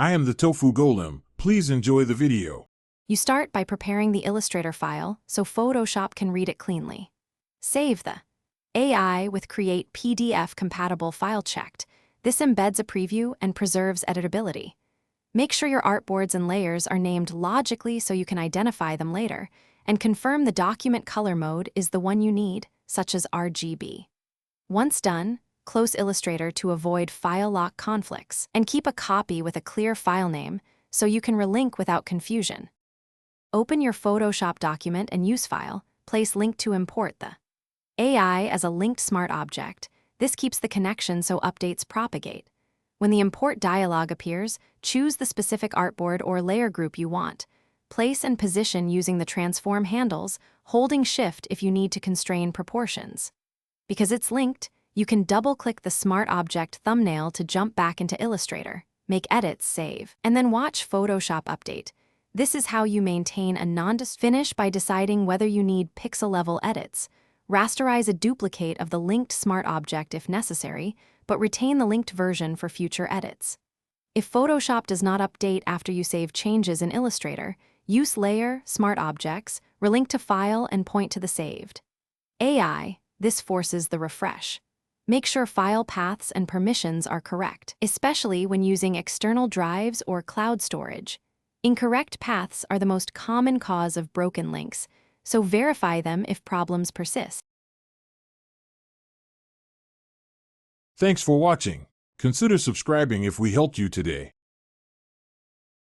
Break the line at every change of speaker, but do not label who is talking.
I am the Tofu Golem. Please enjoy the video.
You start by preparing the Illustrator file so Photoshop can read it cleanly. Save the AI with Create PDF compatible file checked. This embeds a preview and preserves editability. Make sure your artboards and layers are named logically so you can identify them later, and confirm the document color mode is the one you need, such as RGB. Once done, close Illustrator to avoid file lock conflicts, and keep a copy with a clear file name so you can relink without confusion. Open your Photoshop document and use file, place link to import the AI as a linked smart object. This keeps the connection so updates propagate. When the import dialog appears, choose the specific artboard or layer group you want. Place and position using the transform handles, holding Shift if you need to constrain proportions. Because it's linked, you can double-click the smart object thumbnail to jump back into Illustrator, make edits, save, and then watch Photoshop update. This is how you maintain a finish by deciding whether you need pixel-level edits. Rasterize a duplicate of the linked smart object if necessary, but retain the linked version for future edits. If Photoshop does not update after you save changes in Illustrator, use Layer, Smart Objects, relink to File, and point to the saved AI. This forces the refresh. Make sure file paths and permissions are correct, especially when using external drives or cloud storage. Incorrect paths are the most common cause of broken links, so verify them if problems persist.
Thanks for watching. Consider subscribing if we helped you today.